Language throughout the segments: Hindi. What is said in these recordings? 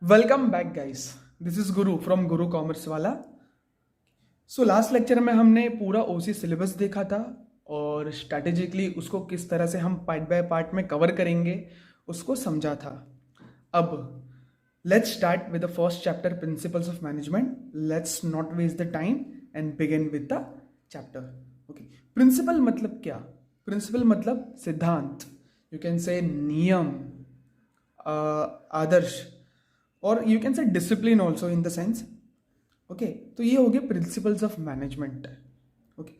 Welcome back guys. This is Guru from Guru commerce वाला। सो लास्ट लेक्चर में हमने पूरा ओसी सिलेबस देखा था और स्ट्रैटेजिकली उसको किस तरह से हम पार्ट बाय पार्ट में कवर करेंगे उसको समझा था। अब let's start with the first chapter, principles of management. Let's not waste the time and begin with the chapter. Okay, principle मतलब क्या? प्रिंसिपल मतलब सिद्धांत, यू कैन से नियम, आदर्श, और you can say discipline also in the sense. Okay, तो ये हो गया principles of management. Okay,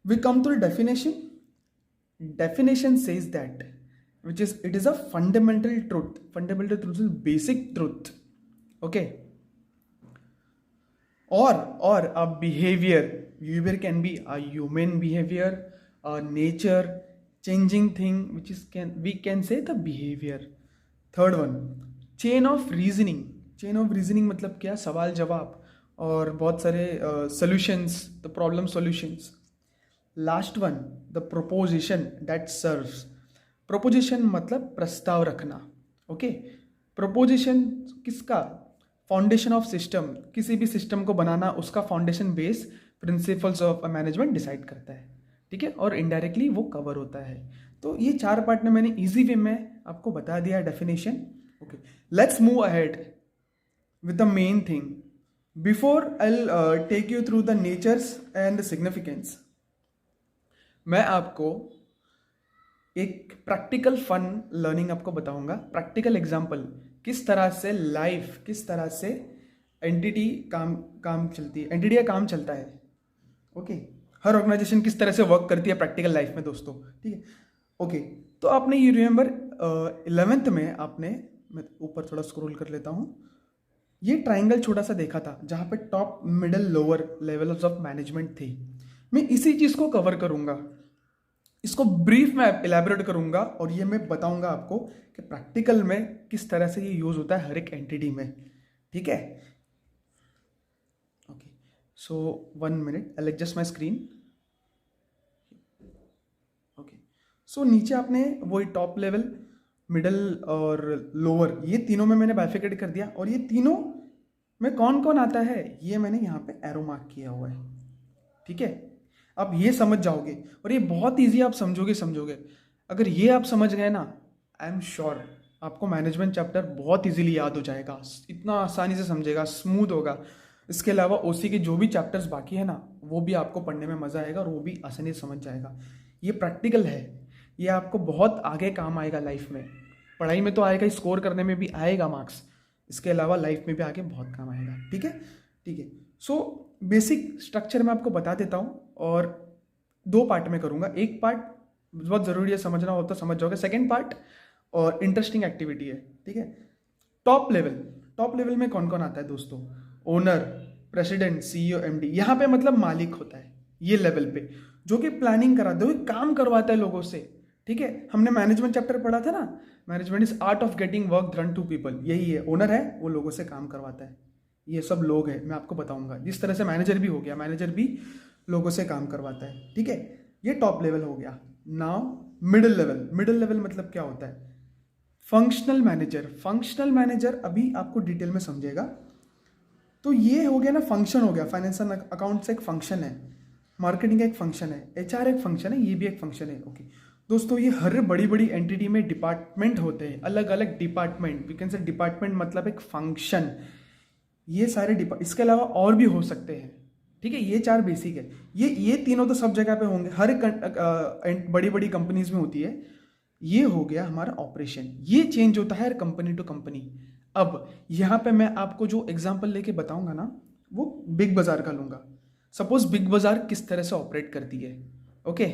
we come to definition. Definition says that which is it is a fundamental truth. Fundamental truth is basic truth. Okay, or a behavior can be a human behavior, a nature changing thing, which is we can say the behavior. Third one, chain of reasoning. Chain of reasoning मतलब क्या? सवाल जवाब और बहुत सारे solutions, the problem solutions. Last one, the proposition that serves. Proposition मतलब प्रस्ताव रखना। ओके, प्रोपोजिशन किसका? Foundation of system. किसी भी सिस्टम को बनाना, उसका foundation base principles of management decide करता है। ठीक है, और इनडायरेक्टली वो कवर होता है। तो ये चार पार्ट में मैंने इजी वे में आपको बता दिया definition. Okay, let's move ahead with the main thing. Before I take you through the natures and the significance, मैं आपको एक प्रैक्टिकल फन लर्निंग आपको बताऊंगा। प्रैक्टिकल एग्जांपल, किस तरह से लाइफ, किस तरह से एंटिटी काम चलती है, एंटिटी का काम चलता है। ओके, हर ऑर्गेनाइजेशन किस तरह से वर्क करती है प्रैक्टिकल लाइफ में दोस्तों। ठीक है, ओके, तो आपने ये रिमेंबर 11th में आपने, मैं ऊपर थोड़ा स्क्रॉल कर लेता हूँ, ये ट्राइंगल छोटा सा देखा था जहाँ पे top middle lower levels of management थी। मैं इसी चीज़ को कवर करूँगा, इसको ब्रीफ में इलेबोरेट करूँगा और ये मैं बताऊँगा आपको कि प्रैक्टिकल में किस तरह से ये यूज़ होता है हर एक एंटिटी में। ठीक है, okay, so 1 minute, I adjust my screen. Okay, so नीचे आपने वही टॉप लेवल, मिडल और लोअर, ये तीनों में मैंने बाइफिकेट कर दिया। और ये तीनों में कौन कौन आता है ये मैंने यहाँ पे एरो मार्क किया हुआ है। ठीक है, अब ये समझ जाओगे और ये बहुत इजी आप समझोगे। अगर ये आप समझ गए ना, आई एम श्योर आपको मैनेजमेंट चैप्टर बहुत इजीली याद हो जाएगा, इतना आसानी से समझेगा, स्मूथ होगा। इसके अलावा ओसी के जो भी चैप्टर्स बाकी है ना, वो भी आपको पढ़ने में मज़ा आएगा और वो भी आसानी से समझ जाएगा। ये प्रैक्टिकल है, ये आपको बहुत आगे काम आएगा लाइफ में। पढ़ाई में तो आएगा, स्कोर करने में भी आएगा मार्क्स, इसके अलावा लाइफ में भी आगे बहुत काम आएगा। ठीक है, ठीक है। सो बेसिक स्ट्रक्चर मैं आपको बता देता हूँ और 2 पार्ट में करूँगा। एक पार्ट बहुत ज़रूरी है, समझना होता समझ जाओगे। सेकेंड पार्ट और इंटरेस्टिंग एक्टिविटी है। ठीक है, टॉप लेवल में कौन कौन आता है दोस्तों? Owner, president, CEO, MD. यहाँ पे मतलब मालिक होता है ये लेवल पे, जो कि प्लानिंग कराता है, काम करवाता है लोगों से। ठीक है, हमने मैनेजमेंट चैप्टर पढ़ा था ना, management is art of getting work done to people. यही है, ओनर है, वो लोगों से काम करवाता है। ये सब लोग हैं, मैं आपको बताऊंगा। जिस तरह से मैनेजर भी हो गया, मैनेजर भी लोगों से काम करवाता है। ठीक है, ये टॉप लेवल हो गया। नाउ मिडिल लेवल मतलब क्या होता है? फंक्शनल मैनेजर अभी आपको डिटेल में समझेगा। तो ये हो गया ना, फंक्शन हो गया। फाइनेंशियल अकाउंट्स एक फंक्शन है, मार्केटिंग एक फंक्शन है, एचआर एक फंक्शन है, ये भी एक फंक्शन है। ओके दोस्तों, ये हर बड़ी बड़ी एंटिटी में डिपार्टमेंट होते हैं, अलग अलग department. We can say department मतलब एक फंक्शन। ये सारे इसके अलावा और भी हो सकते हैं। ठीक है, ये 4 बेसिक है। ये तीनों तो सब जगह पे होंगे, हर एक बड़ी बड़ी कंपनीज में होती है। ये हो गया हमारा ऑपरेशन, ये चेंज होता है कंपनी टू कंपनी। अब यहाँ पे मैं आपको जो एग्जांपल लेके बताऊंगा ना, वो बिग बाजार का लूंगा। सपोज बिग बाजार किस तरह से ऑपरेट करती है। ओके,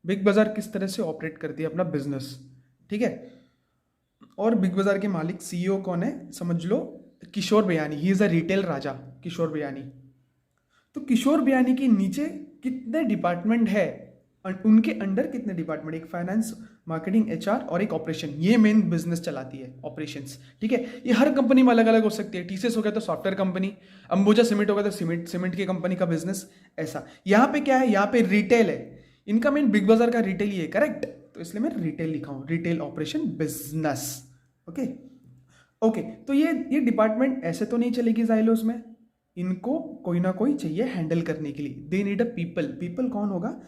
बिग बाजार किस तरह से ऑपरेट करती है अपना बिजनेस। ठीक है, और बिग बाजार के मालिक सीईओ कौन है? समझ लो Kishore Biyani, he is a retail raja, Kishore Biyani. तो किशोर बियानी के नीचे कितने डिपार्टमेंट है, उनके अंडर कितने डिपार्टमेंट? एक फाइनेंस, मार्केटिंग, एचआर और एक ऑपरेशन। ये मेन बिजनेस चलाती है, ऑपरेशंस। ठीक है, ये हर कंपनी में अलग अलग हो सकती है। टीसीएस हो गया तो सॉफ्टवेयर कंपनी, अंबुजा सीमेंट हो गया तो सीमेंट की कंपनी का बिजनेस। ऐसा यहाँ पे क्या है, यहाँ पे रिटेल है। इनका मेन बिग बाजार का रिटेल ही है, करेक्ट? तो इसलिए मैं रिटेल लिखा हूँ, retail operation business. Okay, okay, तो ये डिपार्टमेंट ऐसे तो नहीं चलेगी जाइलोस में, इनको कोई ना कोई चाहिए हैंडल करने के लिए। They need a people. People कौन होगा?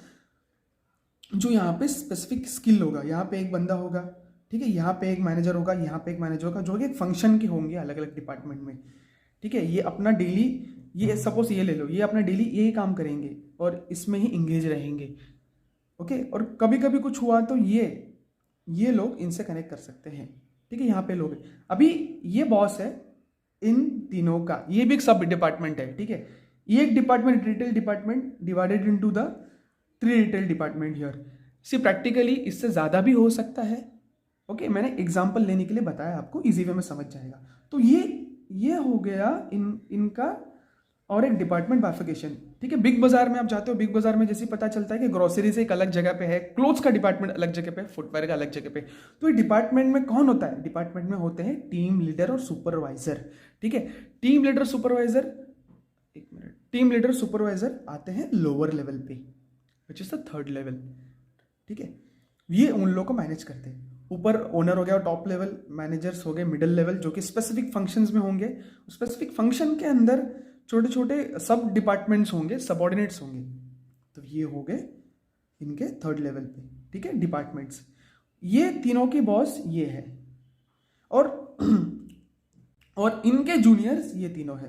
जो यहाँ पे स्पेसिफिक स्किल होगा। यहाँ पे एक बंदा होगा, ठीक है, यहाँ पे एक मैनेजर होगा, यहाँ पे एक मैनेजर होगा, जो कि एक फंक्शन के होंगे अलग अलग डिपार्टमेंट में, ठीक है। ये अपना डेली, ये सपोज ये ले लो, ये अपना डेली यही काम करेंगे और इसमें ही इंगेज रहेंगे, ओके। और कभी कभी कुछ हुआ तो ये लोग इनसे कनेक्ट कर सकते हैं, ठीक है। यहाँ पे लोग अभी ये बॉस है इन तीनों का, ये भी एक सब डिपार्टमेंट है, ठीक है। ये एक department, retail department divided into the 3 retail department here. See practically इससे ज़्यादा भी हो सकता है, ओके। मैंने एग्जांपल लेने के लिए बताया आपको, इजी वे में समझ जाएगा। तो ये हो गया इनका और एक डिपार्टमेंट बाइफिकेशन, ठीक है। बिग बाजार में आप जाते हो, बिग बाजार में जैसे पता चलता है कि ग्रोसरीज एक अलग जगह पे है, क्लोथ्स का डिपार्टमेंट अलग जगह पे है, फुटवेयर का अलग जगह पे। तो ये डिपार्टमेंट में कौन होता है? डिपार्टमेंट में होते हैं टीम लीडर और सुपरवाइजर, ठीक है। टीम लीडर सुपरवाइजर, एक मिनट, टीम लीडर सुपरवाइजर आते हैं लोअर लेवल पे, which is the 3rd level, ठीक है। ये उन लोगों को मैनेज करते हैं। ऊपर ओनर हो गया और टॉप लेवल, मैनेजर्स हो गए मिडिल लेवल, जो कि स्पेसिफिक फंक्शंस में होंगे। स्पेसिफिक फंक्शन के अंदर छोटे छोटे सब डिपार्टमेंट्स होंगे, सबऑर्डिनेट्स होंगे। तो ये हो गए इनके 3rd लेवल पे, ठीक है, डिपार्टमेंट्स। ये तीनों के बॉस ये है, और और इनके जूनियर्स ये तीनों है।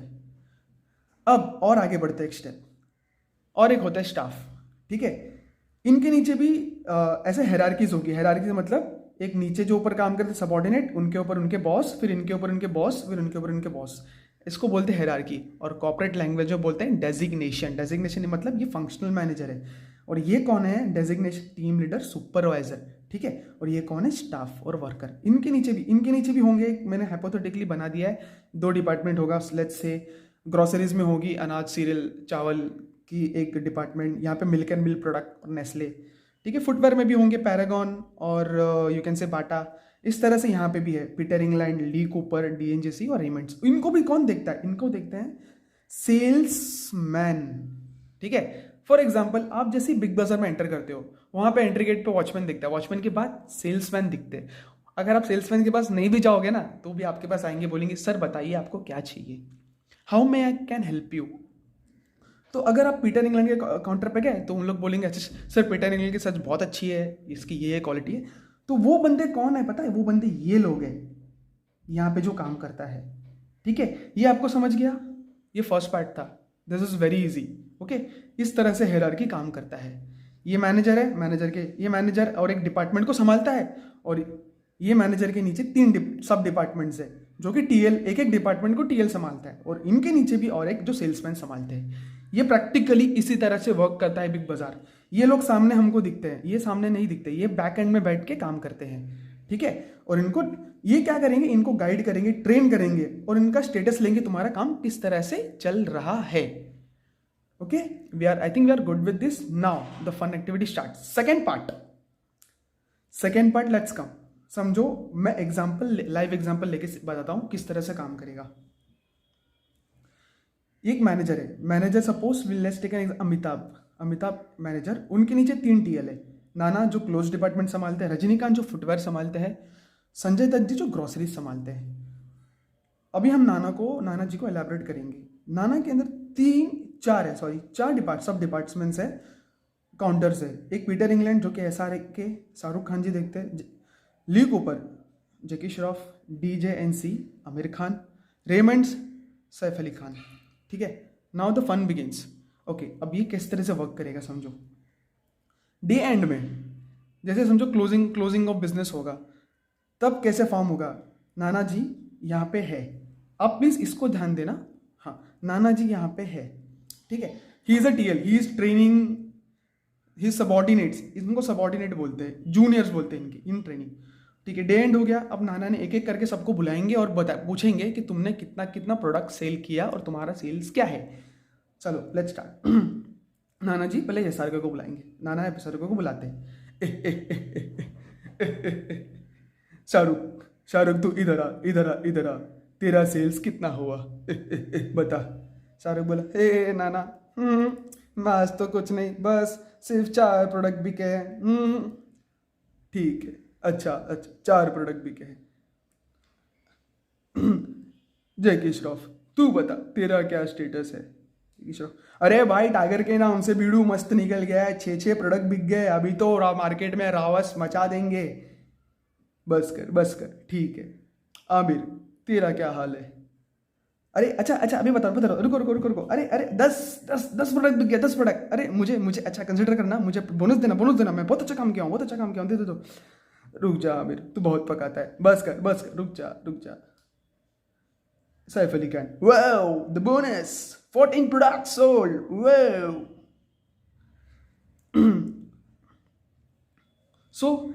अब और आगे बढ़ते हैं एक स्टेप, और एक होता है स्टाफ, ठीक है। इनके नीचे भी ऐसे हेरारकीज होगी। हेरारकीज मतलब एक नीचे जो ऊपर काम करते सबऑर्डिनेट, उनके ऊपर उनके बॉस, फिर इनके ऊपर उनके बॉस, फिर उनके ऊपर उनके बॉस। इसको बोलते हैं हेरारकी। और कॉर्पोरेट लैंग्वेज में बोलते हैं डेजिग्नेशन। डेजिग्नेशन मतलब ये फंक्शनल मैनेजर है, और ये कौन है? डेजिग्नेशन टीम लीडर सुपरवाइजर, ठीक है। और ये कौन है? स्टाफ और वर्कर। इनके नीचे भी होंगे। मैंने हाइपोथेटिकली बना दिया है, 2 डिपार्टमेंट होगा। लेट्स से ग्रोसरीज में होगी अनाज, सीरियल, चावल की एक डिपार्टमेंट, यहाँ पे मिल्क एंड मिल्क प्रोडक्ट और नेस्ले, ठीक है। फुटवेयर में भी होंगे पैरागॉन और यू कैन से बाटा। इस तरह से यहाँ पे भी है पीटर इंग्लैंड, ली कूपर, डीएनजीसी और रेमंड्स। इनको भी कौन देखता है? इनको देखते हैं सेल्समैन, ठीक है। फॉर एग्जाम्पल, आप जैसे बिग बाजार में एंटर करते हो, वहां पे एंट्री गेट पे वॉचमैन दिखता है, वॉचमैन के बाद सेल्समैन दिखते हैं। अगर आप सेल्समैन के पास नहीं भी जाओगे ना, तो भी आपके पास आएंगे, बोलेंगे सर बताइए आपको क्या चाहिए, how may I can help you. तो अगर आप पीटर इंग्लैंड के काउंटर पे गए तो उन लोग बोलेंगे अच्छा सर पीटर इंग्लैंड की सच बहुत अच्छी है, इसकी ये क्वालिटी है। तो वो बंदे कौन है पता है? वो बंदे ये लोग हैं यहाँ पे जो काम करता है, ठीक है। ये आपको समझ गया? ये फर्स्ट पार्ट था, this is very easy, okay. इस तरह से हायरार्की काम करता है। ये मैनेजर है, ये मैनेजर और एक डिपार्टमेंट को संभालता है, और ये मैनेजर के नीचे 3 सब डिपार्टमेंट्स है, जो कि टीएल, एक डिपार्टमेंट को टीएल संभालता है, और इनके नीचे भी और एक जो सेल्समैन संभालते हैं। ये प्रैक्टिकली इसी तरह से वर्क करता है बिग बाजार। ये लोग सामने हमको दिखते हैं, ये सामने नहीं दिखते, ये बैक एंड में बैठ के काम करते हैं, ठीक है। और इनको ये क्या करेंगे? इनको गाइड करेंगे, ट्रेन करेंगे, और इनका स्टेटस लेंगे तुम्हारा काम किस तरह से चल रहा है, okay. I think we are good with this. Now the fun activity start. Second part let's come. समझो, मैं लाइव एग्जाम्पल लेके बताता हूं किस तरह से काम करेगा। एक मैनेजर है, manager suppose let's take an Amitabh manager. उनके नीचे 3 टीएल है। नाना जो क्लोज डिपार्टमेंट संभालते हैं, रजनीकांत जो फुटवेयर संभालते हैं, संजय दत्त जी जो ग्रोसरीज संभालते हैं। अभी हम नाना जी को एलैबोरेट करेंगे। नाना के अंदर 4 सब डिपार्टमेंट्स है, काउंटर्स है। एक पीटर इंग्लैंड जो कि एसआर के शाहरुख खान जी देखते हैं, Lee Cooper Jackie Shroff, DJNC Aamir Khan, Raymonds Saif Ali Khan, ठीक है। Now the fun begins, okay. अब ये किस तरह से वर्क करेगा समझो। डे एंड में जैसे समझो क्लोजिंग ऑफ बिजनेस होगा, तब कैसे फॉर्म होगा? नाना जी यहाँ पे है, आप प्लीज इसको ध्यान देना। हाँ, नाना जी यहाँ पे है, ठीक है। ही is a TL, he is training his subordinates. इनको सबऑर्डिनेट बोलते हैं, जूनियर्स बोलते हैं इनकी, इन ट्रेनिंग, ठीक है। डे एंड हो गया। अब नाना ने एक एक करके सबको बुलाएंगे और पूछेंगे कि तुमने कितना कितना प्रोडक्ट सेल किया और तुम्हारा सेल्स क्या है। चलो लेट्स स्टार्ट। नाना जी पहले एसआर को बुलाएंगे। नाना एसआर को बुलाते हैं। शाहरुख तू इधर आ, तेरा सेल्स कितना हुआ? बता। शाहरुख बोला हे नाना, आज तो कुछ नहीं, बस सिर्फ 4 प्रोडक्ट बिके हैं। ठीक है, अच्छा 4 प्रोडक्ट बिके हैं। जैकी श्रॉफ, तू बता तेरा क्या स्टेटस है? जैकी श्रॉफ, अरे भाई टाइगर के नाम से बीड़ू मस्त निकल गया है, 6 प्रोडक्ट बिक गए, अभी तो मार्केट में रावस मचा देंगे। बस कर, ठीक है। आमिर, तेरा क्या हाल है? अरे अच्छा अभी बता रुको। अरे 10 प्रोडक्ट बिक गया, 10 प्रोडक्ट। अरे मुझे अच्छा कंसिडर करना, मुझे बोनस देना, मैं बहुत अच्छा काम किया हूँ, दे दो। रुक जा आमिर, तू बहुत पकाता है, बस कर, रुक जा। Saif Ali Khan, wow the bonus, 14 product sold, wow. So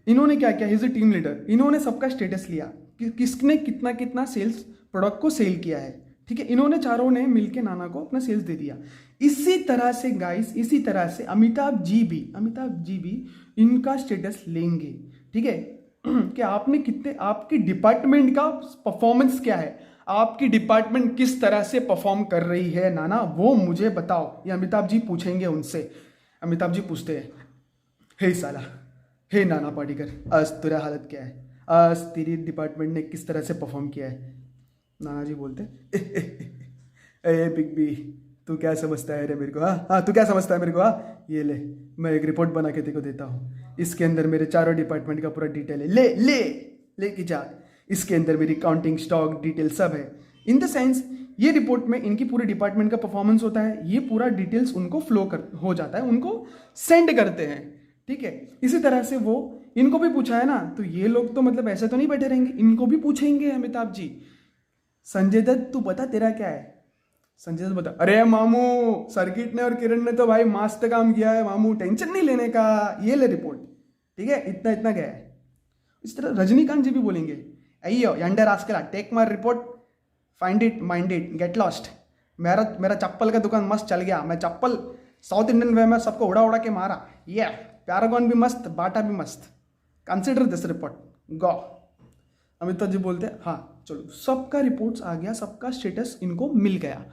इन्होंने क्या किया, इज ए टीम लीडर, इन्होंने सबका स्टेटस लिया कि किसने कितना सेल्स प्रोडक्ट को सेल किया है, ठीक है। इन्होंने चारों ने मिलके नाना को अपना सेल्स दे दिया। इसी तरह से गाइस, इसी तरह से अमिताभ जी भी इनका स्टेटस लेंगे, ठीक है। कि आपने कितने, आपकी डिपार्टमेंट का परफॉर्मेंस क्या है, आपकी डिपार्टमेंट किस तरह से परफॉर्म कर रही है नाना, वो मुझे बताओ। ये अमिताभ जी पूछेंगे उनसे। अमिताभ जी पूछते हैं, हे साला, हे नाना पाटेकर, आज तेरा हालत क्या है, आज तेरी डिपार्टमेंट ने किस तरह से परफॉर्म किया है? नाना जी बोलते ए बिग बी, तू क्या समझता है रे मेरे को? हाँ तू क्या समझता है मेरे को? हाँ ये ले, मैं एक रिपोर्ट बना के तेरे को देता हूँ, इसके अंदर मेरे चारों डिपार्टमेंट का पूरा डिटेल है, ले के जा, इसके अंदर मेरी काउंटिंग, स्टॉक डिटेल सब है। इन द सेंस ये रिपोर्ट में इनकी पूरे डिपार्टमेंट का परफॉर्मेंस होता है, ये पूरा डिटेल्स उनको फ्लो हो जाता है, उनको सेंड करते हैं, ठीक है। इसी तरह से वो इनको भी पूछा है ना, तो ये लोग तो मतलब ऐसे तो नहीं बैठे रहेंगे, इनको भी पूछेंगे अमिताभ जी। संजय दत्त, तू बता तेरा क्या है? संजय दत्त बता, अरे मामू सर्किट ने और किरण ने तो भाई मस्त काम किया है मामू, टेंशन नहीं लेने का, ये ले रिपोर्ट, ठीक है, इतना गया है। इस तरह रजनीकांत जी भी बोलेंगे, अयो यंडर आस्कला, take my report, find it, mind it, get lost. मेरा चप्पल का दुकान मस्त चल गया, मैं चप्पल साउथ इंडियन वे में सबको उड़ा के मारा, ये पैरागॉन भी मस्त, बाटा भी मस्त, कंसिडर दिस रिपोर्ट, गो। अमिताभ जी बोलते हैं, हाँ चलो, सबका रिपोर्ट्स आ गया, सबका स्टेटस इनको मिल गया।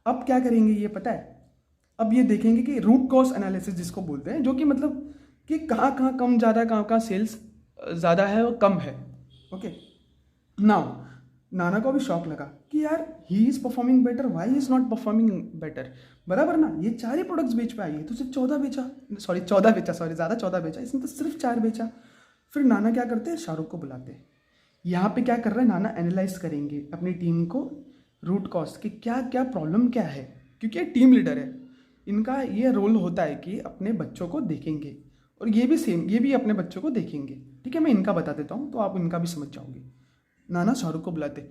अब क्या करेंगे ये पता है? अब ये देखेंगे कि रूट कॉज एनालिसिस जिसको बोलते हैं, जो कि मतलब कि कहाँ कम ज़्यादा, कहाँ सेल्स ज़्यादा है और कम है, ओके। नाउ नाना को भी शौक लगा कि यार he is performing better, Y is not performing better, बराबर ना। ये 4 ही प्रोडक्ट्स बेच पाए, ये तो सिर्फ 14 बेचा, ज़्यादा 14 बेचा, इसने तो सिर्फ 4 बेचा। फिर नाना क्या करते हैं, शाहरुख को बुलाते हैं। यहाँ पे क्या कर रहे हैं नाना, एनालाइज करेंगे अपनी टीम को, रूट कॉज कि क्या प्रॉब्लम क्या है, क्योंकि ये टीम लीडर है, इनका ये रोल होता है कि अपने बच्चों को देखेंगे, और ये भी अपने बच्चों को देखेंगे, ठीक है। मैं इनका बता देता हूँ तो आप इनका भी समझ जाओगे। नाना शाहरुख को बुलाते,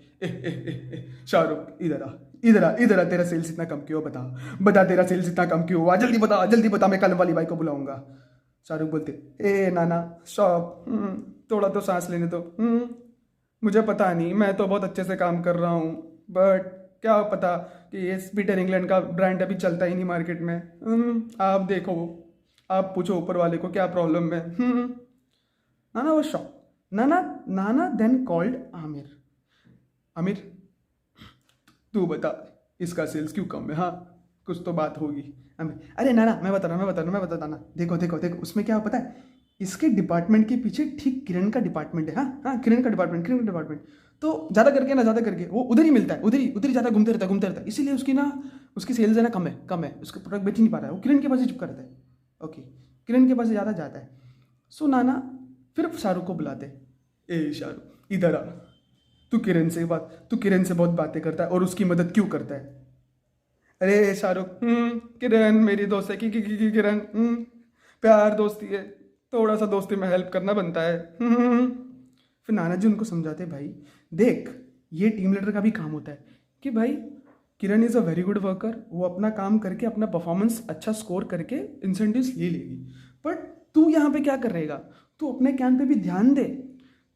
शाहरुख इधर आ, तेरा सेल्स इतना कम क्यों, बता तेरा सेल्स इतना कम क्यों हुआ, जल्दी बता, मैं कल वाली बाई को बुलाऊंगा। शाहरुख बोलते, ए नाना शॉप, थोड़ा तो सांस लेने दो, मुझे पता नहीं, मैं तो बहुत अच्छे से काम कर रहा हूँ, बट क्या पता कि ये पीटर इंग्लैंड का ब्रांड अभी चलता ही नहीं मार्केट में, आप देखो, आप पूछो ऊपर वाले को क्या प्रॉब्लम है। नाना वो शॉक। नाना देन कॉल्ड आमिर, तू बता इसका सेल्स क्यों कम है, हाँ कुछ तो बात होगी। अरे नाना मैं बता रहा ना, देखो उसमें क्या पता है, इसके डिपार्टमेंट के पीछे ठीक किरण का डिपार्टमेंट है, हाँ किरण का डिपार्टमेंट, तो ज़्यादा करके वो उधर ही मिलता है, उधर ही ज़्यादा घूमते रहता है, इसीलिए उसकी सेल्स है ना कम है, उसके प्रोडक्ट बेच नहीं पा रहा है, वो किरण के पास ही चुपका रहता है, ओके, किरण के पास ज़्यादा जाता है। सो नाना फिर शाहरुख को बुलाते, ए शाहरुख इधर आ, तू किरण से बहुत बातें करता है और उसकी मदद क्यों करता है? अरे शाहरुख, किरण मेरी दोस्त है, किरण प्यार दोस्ती है, थोड़ा सा दोस्ती में हेल्प करना बनता है। फिर नाना जी उनको समझाते, भाई देख ये टीम लीडर का भी काम होता है कि भाई Kiran is a very good worker, वो अपना काम करके अपना परफॉर्मेंस अच्छा स्कोर करके इंसेंटिव्स ले लेगी, बट तू यहाँ पे क्या कर रहेगा, तू अपने कैन पे भी ध्यान दे,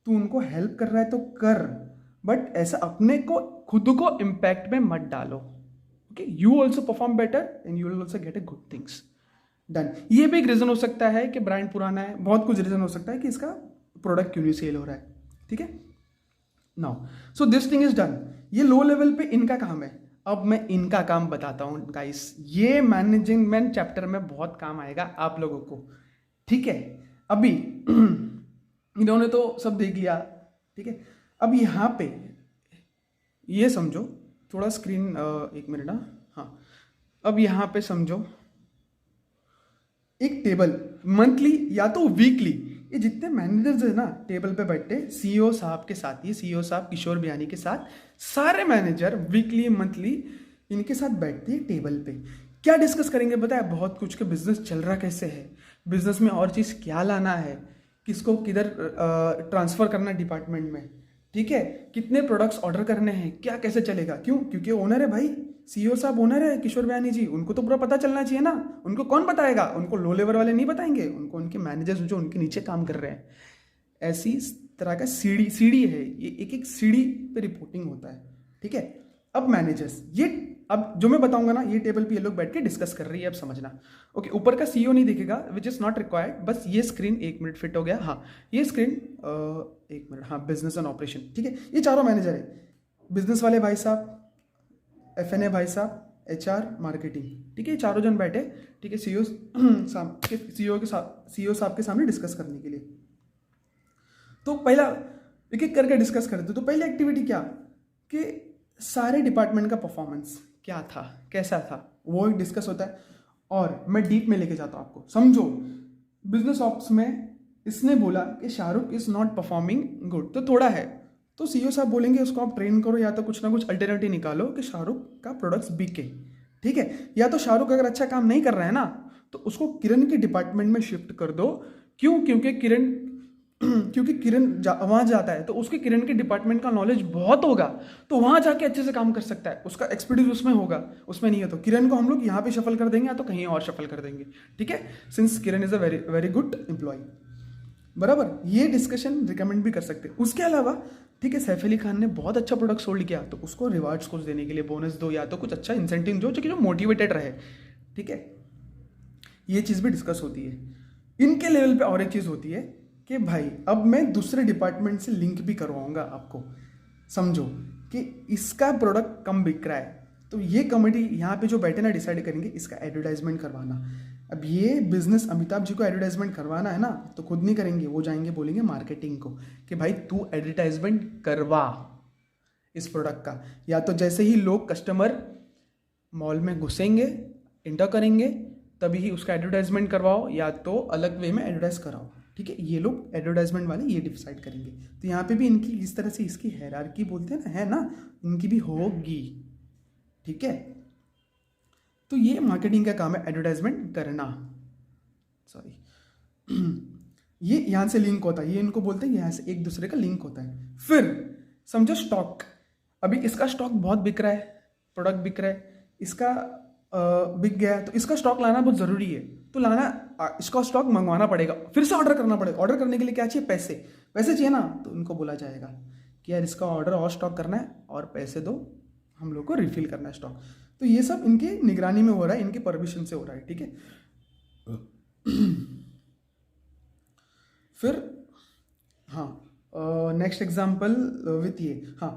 तू उनको हेल्प कर रहा है तो कर, बट ऐसा अपने को खुद को इम्पैक्ट में मत डालो, okay. You also perform better and you will also get a good things done. ये भी एक रीज़न हो सकता है कि ब्रांड पुराना है, बहुत कुछ रीज़न हो सकता है कि इसका प्रोडक्ट क्यों नहीं सेल हो रहा है, ठीक है। Now so this thing is done, ये लो लेवल पे इनका काम है। अब मैं इनका काम बताता हूँ गाइस, ये मैनेजमेंट चैप्टर में बहुत काम आएगा आप लोगों को, ठीक है। अभी इन्होंने तो सब देख लिया, ठीक है। अब यहाँ पे ये समझो, थोड़ा स्क्रीन एक मिनट ना, हाँ, अब यहाँ पे समझो एक टेबल, मंथली या तो वीकली, ये जितने मैनेजर्स है ना टेबल पे बैठे सीईओ साहब के साथ, ये सीईओ साहब किशोर बियानी के साथ सारे मैनेजर वीकली मंथली इनके साथ बैठते हैं टेबल पे। क्या डिस्कस करेंगे पता है? बहुत कुछ के बिजनेस चल रहा कैसे है, बिजनेस में और चीज़ क्या लाना है, किसको किधर ट्रांसफ़र करना डिपार्टमेंट में, ठीक है, कितने प्रोडक्ट्स ऑर्डर करने हैं, क्या कैसे चलेगा। क्यों? क्योंकि ओनर है भाई, सीईओ साहब ओनर है किशोर बियानी जी, उनको तो पूरा पता चलना चाहिए ना। उनको कौन बताएगा? उनको लो लेवल वाले नहीं बताएंगे, उनको उनके मैनेजर्स जो उनके नीचे काम कर रहे हैं। ऐसी तरह का सीढ़ी सीढ़ी है ये, एक एक सीढ़ी पे रिपोर्टिंग होता है, ठीक है। अब मैनेजर्स, ये अब जो मैं बताऊंगा ना, ये टेबल पे ये लोग बैठ के डिस्कस कर रही है, अब समझना। ओके, ऊपर का सीईओ नहीं दिखेगा, विच इज़ नॉट रिक्वायर्ड, बस ये स्क्रीन, एक मिनट फिट हो गया, हाँ ये स्क्रीन, एक मिनट, हाँ बिजनेस एंड ऑपरेशन, ठीक है। ये चारों मैनेजर है, बिजनेस वाले भाई साहब, एफएनए भाई साहब, एचआर, मार्केटिंग, ठीक है, ये चारों जन बैठे, ठीक है, सीईओ साहब के सामने डिस्कस करने के लिए। तो पहला एक एक करके डिस्कस करते। तो पहली एक्टिविटी क्या कि सारे डिपार्टमेंट का परफॉर्मेंस क्या था, कैसा था, वो एक डिस्कस होता है। और मैं डीप में लेके जाता हूँ आपको, समझो बिजनेस ऑप्स में इसने बोला कि Shahrukh is not performing good, तो थोड़ा है, तो सीईओ साहब बोलेंगे उसको आप ट्रेन करो या तो कुछ ना कुछ अल्टरनेटिव निकालो कि शाहरुख का प्रोडक्ट्स बिके, ठीक है। या तो शाहरुख अगर अच्छा काम नहीं कर रहा है ना, तो उसको किरण के डिपार्टमेंट में शिफ्ट कर दो। क्यों? क्योंकि किरण वहाँ जाता है तो उसके किरण के डिपार्टमेंट का नॉलेज बहुत होगा, तो वहाँ जाके अच्छे से काम कर सकता है, उसका एक्सपर्टीज उसमें होगा। उसमें नहीं है तो किरण को हम लोग यहाँ पे शफल कर देंगे या तो कहीं और शफल कर देंगे, ठीक है, since Kiran is a very very good employee, बराबर। ये डिस्कशन रिकमेंड भी कर सकते हैं। उसके अलावा, ठीक है, सैफ अली खान ने बहुत अच्छा प्रोडक्ट सोल्ड किया तो उसको रिवार्ड्स कुछ देने के लिए बोनस दो या तो कुछ अच्छा इंसेंटिव जो मोटिवेटेड रहे, ठीक है, ये चीज़ भी डिस्कस होती है। इनके लेवल पे और एक चीज़ होती है कि भाई अब मैं दूसरे डिपार्टमेंट से लिंक भी करवाऊंगा आपको। समझो कि इसका प्रोडक्ट कम बिक रहा है, तो ये कमेटी यहाँ पे जो बैठे ना डिसाइड करेंगे इसका एडवर्टाइजमेंट करवाना। अब ये बिजनेस अमिताभ जी को एडवर्टाइजमेंट करवाना है ना, तो खुद नहीं करेंगे, वो जाएंगे बोलेंगे मार्केटिंग को कि भाई तू एडवर्टाइजमेंट करवा इस प्रोडक्ट का। या तो जैसे ही लोग कस्टमर मॉल में घुसेंगे, इंटर करेंगे, तभी ही उसका एडवर्टाइजमेंट करवाओ या तो अलग वे में एडवर्टाइज कराओ, ठीक है। ये लोग एडवर्टाइजमेंट वाले ये डिसाइड करेंगे। तो यहाँ पे भी इनकी इस तरह से इसकी हायरार्की बोलते हैं ना, है ना, इनकी भी होगी, ठीक है। तो ये मार्केटिंग का काम है एडवर्टाइजमेंट करना, सॉरी ये यहाँ से लिंक होता है, ये इनको बोलते हैं, यहाँ से एक दूसरे का लिंक होता है। फिर समझो स्टॉक, अभी इसका स्टॉक बहुत बिक रहा है, प्रोडक्ट बिक रहा है, इसका बिक गया, तो इसका स्टॉक लाना बहुत ज़रूरी है, तो इसका स्टॉक मंगवाना पड़ेगा, फिर से ऑर्डर करना पड़ेगा। ऑर्डर करने के लिए क्या चाहिए? पैसे, पैसे चाहिए ना, तो उनको बोला जाएगा कि यार इसका ऑर्डर और स्टॉक करना है और पैसे दो, हम लोग को रिफिल करना है स्टॉक। तो ये सब इनके निगरानी में हो रहा है, इनके परमिशन से हो रहा है, ठीक है। फिर हाँ, नेक्स्ट एग्जाम्पल विथ ये, हाँ,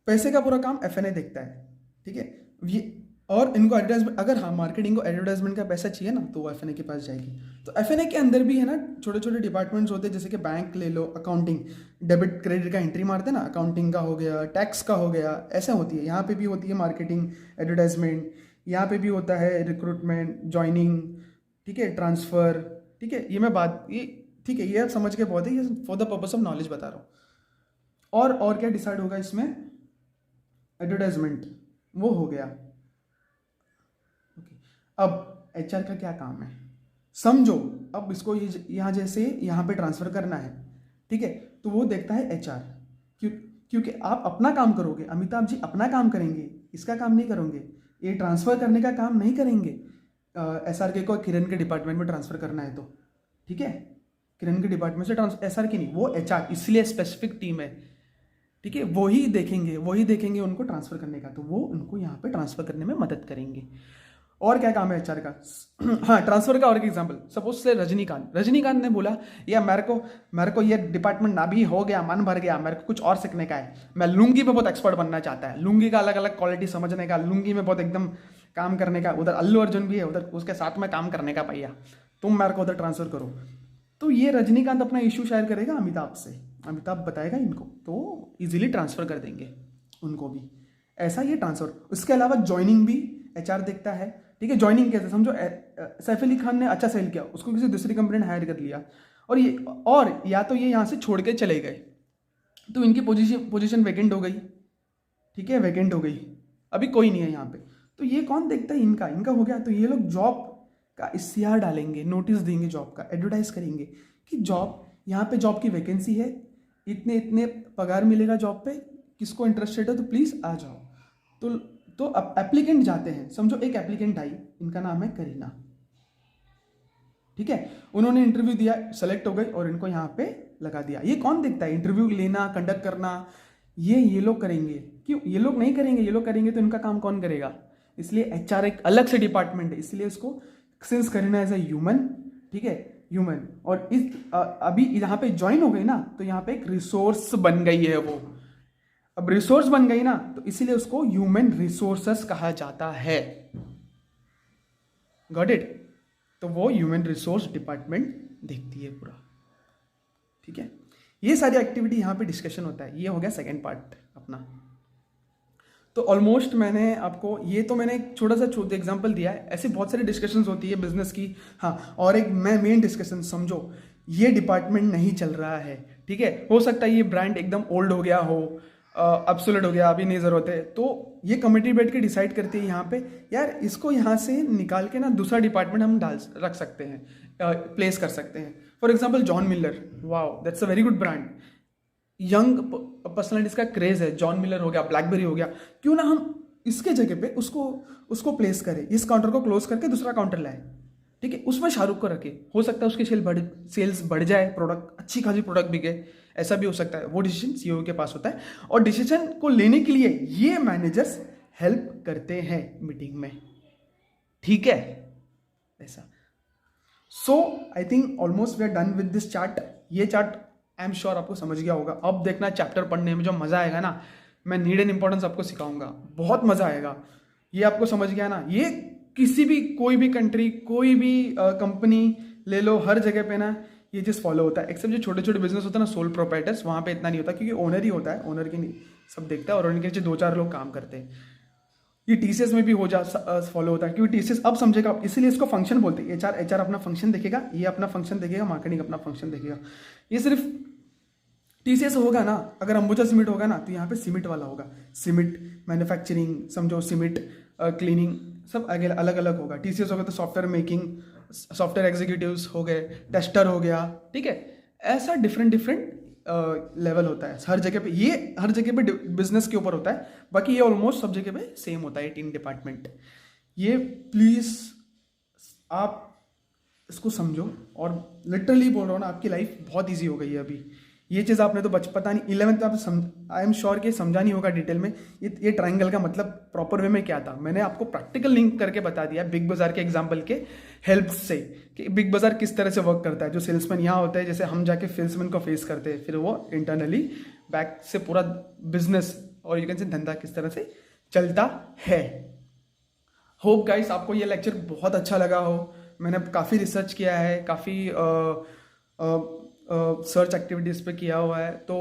पैसे का पूरा काम एफएनए देखता है, ठीक है। ये और इनको एडवर्टाइजमेंट, अगर हाँ मार्केटिंग को एडवर्टाइजमेंट का पैसा चाहिए ना, तो वो एफएनए के पास जाएगी। तो एफएनए के अंदर भी है ना छोटे छोटे डिपार्टमेंट्स होते हैं, जैसे कि बैंक ले लो, अकाउंटिंग, डेबिट क्रेडिट का एंट्री मारते हैं ना, अकाउंटिंग का हो गया, टैक्स का हो गया, ऐसे होती है। यहाँ पे भी होती है मार्केटिंग, एडवर्टाइजमेंट, यहाँ पे भी होता है रिक्रूटमेंट, ज्वाइनिंग, ठीक है, ट्रांसफ़र, ठीक है। ये मैं बात ये ठीक है, ये आप समझ के बहुत है, ये for the purpose of knowledge बता रहा हूँ। और क्या डिसाइड होगा इसमें? एडवर्टाइजमेंट वो हो गया। अब एचआर का क्या काम है? समझो अब इसको यहाँ जैसे यहाँ पे ट्रांसफ़र करना है, ठीक है, तो वो देखता है एचआर, क्योंकि आप अपना काम करोगे, अमिताभ जी अपना काम करेंगे, इसका काम नहीं करोगे, ये ट्रांसफ़र करने का काम नहीं करेंगे। एसआरके को किरण के डिपार्टमेंट में ट्रांसफ़र करना है तो, ठीक है, किरण के डिपार्टमेंट से एसआरके नहीं, वो एचआर, इसलिए स्पेसिफिक टीम है, ठीक है, वही देखेंगे उनको ट्रांसफ़र करने का, तो वो उनको यहाँ पे ट्रांसफ़र करने में मदद करेंगे। और क्या काम है एचआर का? हाँ, ट्रांसफर का और एक एग्जांपल, सपोज से रजनीकांत ने बोला या मेरे को ये डिपार्टमेंट ना भी हो गया, मन भर गया, मेरे को कुछ और सीखने का है, मैं लुंगी में बहुत एक्सपर्ट बनना चाहता है, लुंगी का अलग अलग क्वालिटी समझने का, लुंगी में बहुत एकदम काम करने का, उधर अल्लू अर्जुन भी है, उधर उसके साथ में काम करने का, भैया तुम मेरे को उधर ट्रांसफर करो। तो ये रजनीकांत अपना इशू शेयर करेगा अमिताभ से, अमिताभ बताएगा इनको, तो ईजिली ट्रांसफ़र कर देंगे उनको भी, ऐसा ये ट्रांसफर। उसके अलावा ज्वाइनिंग भी एचआर देखता है, ठीक है। ज्वाइनिंग कैसे, समझो सैफ अली खान ने अच्छा सेल किया, उसको किसी दूसरी कंपनी ने हायर कर लिया, और या तो ये यहाँ से छोड़ के चले गए, तो इनकी पोजीशन वैकेंट हो गई, ठीक है, वैकेंट हो गई, अभी कोई नहीं है यहाँ पे, तो ये कौन देखता है, इनका हो गया। तो ये लोग जॉब का इश्तिहार डालेंगे, नोटिस देंगे, जॉब का एडवर्टाइज करेंगे कि जॉब, यहाँ पे जॉब की वैकेंसी है, इतने इतने पगार मिलेगा जॉब पे, किसको इंटरेस्टेड है तो प्लीज़ आ जाओ। तो अब एप्लीकेंट जाते हैं, समझो एक एप्लीकेंट आई, इनका नाम है करीना, ठीक है, उन्होंने इंटरव्यू दिया, सेलेक्ट हो गई और इनको यहाँ पे लगा दिया। ये कौन देखता है, इंटरव्यू लेना, कंडक्ट करना, ये लोग करेंगे। क्यों, ये लोग नहीं करेंगे, ये लोग करेंगे तो इनका काम कौन करेगा, इसलिए एचआर एक अलग से डिपार्टमेंट है, इसलिए इसको since Kareena as a human, ठीक है, ह्यूमन, और इस अभी यहाँ पे ज्वाइन हो गई ना, तो यहाँ पे एक रिसोर्स बन गई है वो, अब रिसोर्स बन गई ना, तो इसीलिए उसको ह्यूमन रिसोर्सेस कहा जाता है। Got it. तो वो ह्यूमन रिसोर्स डिपार्टमेंट देखती है पूरा, ठीक है। ये सारी एक्टिविटी यहाँ पे डिस्कशन होता है। ये हो गया सेकेंड पार्ट अपना। तो ऑलमोस्ट मैंने आपको, ये तो मैंने एक छोटा सा एग्जांपल दिया है, ऐसी बहुत सारी डिस्कशंस होती है बिजनेस की। हाँ, और एक मेन डिस्कशन, समझो ये डिपार्टमेंट नहीं चल रहा है, ठीक है, हो सकता है ये ब्रांड एकदम ओल्ड हो गया हो, ऑब्सोलेट हो गया, अभी नहीं ज़रूरत है, तो ये कमेटी बैठ के डिसाइड करती है यहाँ पे, यार इसको यहाँ से निकाल के ना दूसरा डिपार्टमेंट हम रख सकते हैं, प्लेस कर सकते हैं। For example John Miller, wow that's a very good brand, young personalities का क्रेज है, जॉन मिलर हो गया, ब्लैकबेरी हो गया, क्यों ना हम इसके जगह पे उसको प्लेस करें, इस काउंटर को क्लोज करके दूसरा काउंटर लाए, ठीक है, उसमें शाहरुख को रखे, हो सकता है उसकी सेल्स बढ़ जाए, प्रोडक्ट अच्छी खासी प्रोडक्ट बिके, ऐसा भी हो सकता है। वो डिसीजन सीईओ के पास होता है, और डिसीजन को लेने के लिए ये मैनेजर्स हेल्प करते हैं मीटिंग में, ठीक है, ऐसा। So I think almost we are done with this chart. ये चार्ट आई एम श्योर आपको समझ गया होगा। अब देखना चैप्टर पढ़ने में जो मजा आएगा ना, मैं नीड एंड इंपॉर्टेंस आपको सिखाऊंगा, बहुत मजा आएगा। ये आपको समझ गया ना, ये किसी भी, कोई भी कंट्री, कोई भी कंपनी ले लो, हर जगह पे ना ये चीज़ फॉलो होता है, एक्सेप्ट जो छोटे छोटे बिजनेस होता है ना, सोल प्रोप्राइटर्स, वहाँ पे इतना नहीं होता, क्योंकि ओनर ही होता है, ओनर की नहीं सब देखता है, और उनके नीचे 2-4 लोग काम करते हैं। ये टीसीएस में भी फॉलो होता है, क्योंकि टीसीएस अब समझेगा, इसीलिए इसको फंक्शन बोलते हैं। एचआर अपना फंक्शन देखेगा, ये अपना फंक्शन देखेगा, मार्केटिंग अपना फंक्शन देखेगा। ये सिर्फ टीसीएस होगा ना, अगर अंबुजा सीमेंट होगा ना, तो यहाँ पे सीमेंट वाला होगा, सीमेंट मैन्युफैक्चरिंग, समझो सीमेंट क्लीनिंग, सब अलग अलग होगा। टीसीएस होगा तो सॉफ्टवेयर मेकिंग, सॉफ्टवेयर एग्जीक्यूटिव्स हो गए, टेस्टर हो गया, ठीक है, ऐसा डिफरेंट लेवल होता है हर जगह पे। ये हर जगह पे बिजनेस के ऊपर होता है, बाकी ये ऑलमोस्ट सब जगह पे सेम होता है, 18 डिपार्टमेंट। ये प्लीज़ आप इसको समझो, और लिटरली बोल रहा हूँ ना, आपकी लाइफ बहुत ईजी हो गई है अभी। ये चीज़ आपने तो पता नहीं 11th में आप आई एम श्योर कि समझा नहीं होगा डिटेल में, ये ट्रायंगल का मतलब प्रॉपर वे में क्या था। मैंने आपको प्रैक्टिकल लिंक करके बता दिया बिग बाजार के एग्जांपल के हेल्प से, कि बिग बाजार किस तरह से वर्क करता है। जो सेल्समैन यहाँ होता है, जैसे हम जाके सेल्समैन को फेस करते हैं, फिर वो इंटरनली बैक से पूरा बिजनेस और यू कैन से धंधा किस तरह से चलता है। होप गाइस आपको ये लेक्चर बहुत अच्छा लगा हो। मैंने काफ़ी रिसर्च किया है, काफ़ी सर्च एक्टिविटीज़ पे किया हुआ है, तो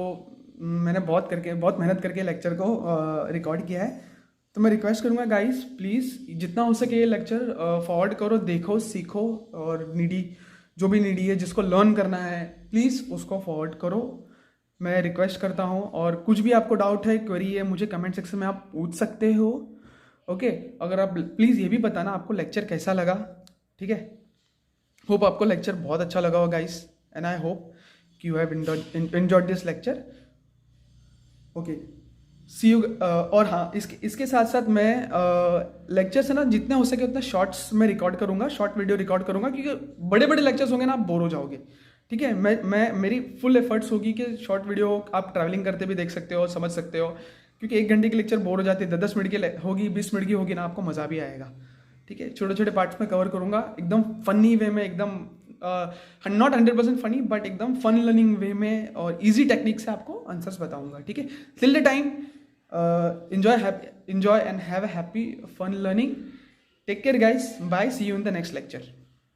मैंने बहुत मेहनत करके लेक्चर को रिकॉर्ड किया है। तो मैं रिक्वेस्ट करूँगा गाइस, प्लीज़ जितना हो सके ये लेक्चर फॉरवर्ड करो, देखो, सीखो, और जो भी नीडी है, जिसको लर्न करना है, प्लीज़ उसको फॉरवर्ड करो, मैं रिक्वेस्ट करता हूँ। और कुछ भी आपको डाउट है, क्वेरी है, मुझे कमेंट सेक्शन में आप पूछ सकते हो, ओके। अगर आप प्लीज़ ये भी बताना आपको लेक्चर कैसा लगा, ठीक है। होप आपको लेक्चर बहुत अच्छा लगा हो guys, and I hope you have enjoyed this lecture, okay, see you। और हाँ, इसके साथ साथ मैं लेक्चर्स है ना, जितने हो सके उतना शॉर्ट्स में रिकॉर्ड करूँगा, शॉर्ट वीडियो रिकॉर्ड करूँगा, क्योंकि बड़े बड़े लेक्चर्स होंगे ना, आप बोर हो जाओगे, ठीक है। मेरी फुल एफर्ट्स होगी कि शॉर्ट वीडियो आप ट्रैवलिंग करते भी देख सकते हो, समझ सकते हो, क्योंकि 1 घंटे की लेक्चर बोर हो जाती है, 10 मिनट की होगी, 20 मिनट की होगी ना, आपको मज़ा भी आएगा, ठीक है। छोटे छोटे पार्ट्स में कवर करूँगा, एकदम फनी वे में, एकदम नॉट 100% फनी, बट एकदम फन लर्निंग वे में, और इजी टेक्निक से आपको आंसर्स बताऊंगा, ठीक है। Till the time enjoy and have a happy fun learning. Take care guys, bye, see you in the next lecture.